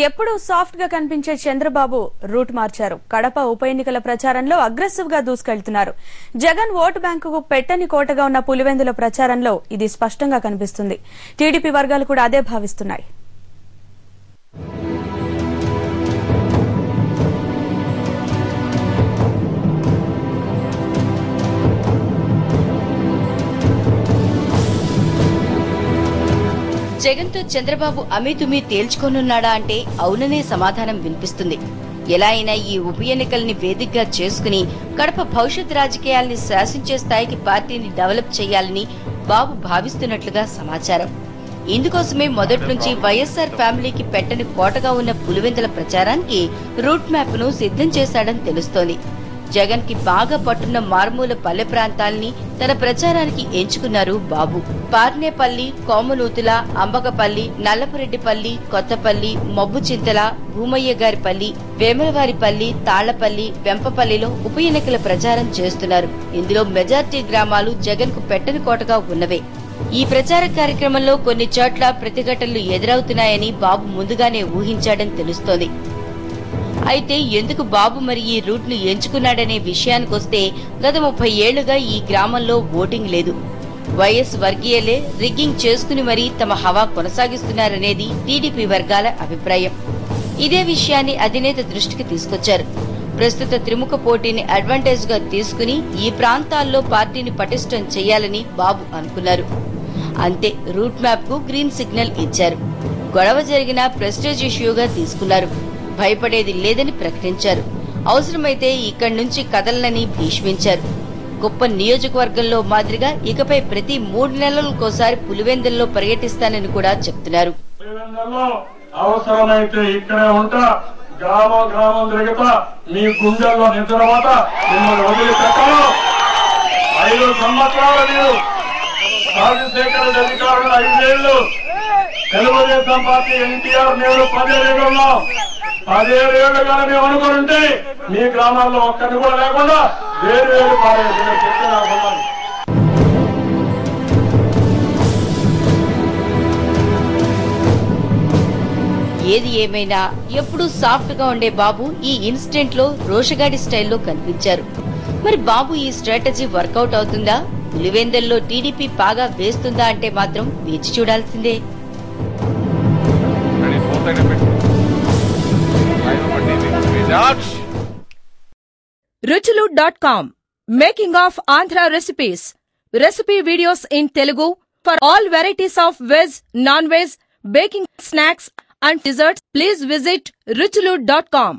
ఎప్పుడూ సాఫ్ట్ గా కనిపించే చంద్రబాబు రూట్ మార్చారు. కడప ఉప ఎన్నికల ప్రచారంలో అగ్రెసివ్ గా దూసుకెళ్తున్నారు. జగన్ ఓటు బ్యాంకుకు పెట్టని కోటగా ఉన్న పులివెందుల ప్రచారంలో ఇది స్పష్టంగా కనిపిస్తుంది. టీడీపీ వర్గాలు కూడా అదే భావిస్తున్నాయి. జగన్తో చంద్రబాబు అమీతుమీ తేల్చుకోనున్నాడా అంటే అవుననే సమాధానం వినిపిస్తుంది. ఎలా అయినా ఈ ఉప ఎన్నికల్ని వేదికగా చేసుకుని కడప భవిష్యత్ రాజకీయాల్ని శాసించే స్థాయికి పార్టీని డెవలప్ చేయాలని బాబు భావిస్తున్నట్లుగా సమాచారం. ఇందుకోసమే మొదటి నుంచి వైఎస్సార్ ఫ్యామిలీకి పెట్టని కోటగా ఉన్న పులివెందుల ప్రచారానికి రూట్ మ్యాప్ ను సిద్ధం చేశాడని తెలుస్తోంది. జగన్ కి బాగా పట్టున్న మారుమూల పల్లె ప్రాంతాల్ని తన ప్రచారానికి ఎంచుకున్నారు బాబు. పార్నేపల్లి, కోమనూతుల, అంబకపల్లి, నల్లపురెడ్డిపల్లి, కొత్తపల్లి, మబ్బుచింతల, భూమయ్యగారిపల్లి, వేమలవారిపల్లి, తాళ్లపల్లి, వెంపపల్లిలో ఉప ఎన్నికల ప్రచారం చేస్తున్నారు. ఇందులో మెజార్టీ గ్రామాలు జగన్ కు పెట్టని కోటగా ఉన్నవే. ఈ ప్రచార కార్యక్రమంలో కొన్ని చోట్ల ప్రతిఘటనలు ఎదురవుతున్నాయని బాబు ముందుగానే ఊహించాడని తెలుస్తోంది. అయితే ఎందుకు బాబు మరి ఈ రూట్ ను ఎంచుకున్నాడనే విషయానికొస్తే గత 30 ఏళ్లుగా ఈ గ్రామంలో ఓటింగ్ లేదు. వైఎస్ వర్గీయులే రిగ్గింగ్ చేసుకుని మరీ తమ హవా కొనసాగిస్తున్నారనేది టీడీపీ వర్గాల అభిప్రాయం. ఇదే విషయాన్ని అధినేత దృష్టికి తీసుకొచ్చారు. ప్రస్తుత త్రిముఖ పోటీని అడ్వాంటేజ్ గా తీసుకుని ఈ ప్రాంతాల్లో పార్టీని పటిష్టం చేయాలని బాబు అనుకున్నారు. అంతే, రూట్ మ్యాప్ కు గ్రీన్ సిగ్నల్ ఇచ్చారు. గొడవ జరిగిన ప్రెస్టేజ్ ఇష్యూగా తీసుకున్నారు. భయపడేది లేదని ప్రకటించారు. అవసరమైతే ఇక్కడి నుంచి కదలనని భీష్మించారు. గొప్ప నియోజకవర్గంలో మాదిరిగా ఇకపై ప్రతి 3 నెలలకోసారి పులివెందుల్లో పర్యటిస్తానని కూడా చెప్తున్నారు. అవసరమైతే ఇక్కడే ఉంటా, గ్రామం తిరుగుతా, మీ గుండెల్లో నిద్రపోతా, మిమ్మల్ని వదిలిపెట్టను. 5 సంవత్సరాలు మీరు రాజశేఖర అధికారులు 5 ఏళ్లు, తెలుగుదేశం పార్టీ ఎన్టీఆర్ నేను 10 ఏళ్ళు ఉన్నాం. 10 ఏళ్ళుగా మేము అనుకుంటే మీ గ్రామాల్లో ఒక్కరిని కూడా లేకుండా వేరు పారేసిన శక్తి నాకున్నాను. ఏది ఏమైనా ఎప్పుడూ సాఫ్ట్ గా ఉండే బాబు ఈ ఇన్సిడెంట్ లో రోషగాడి స్టైల్లో కనిపించారు. మరి బాబు ఈ స్ట్రాటజీ వర్కౌట్ అవుతుందా? పులివెందుల్లో టీడీపీ బాగా వేస్తుందా అంటే మాత్రం వేచి చూడాల్సిందే. Ruchulu.com Making of Andhra Recipes. Recipe videos in Telugu for all varieties of veg, non-veg, baking snacks and desserts. Please visit Ruchulu.com.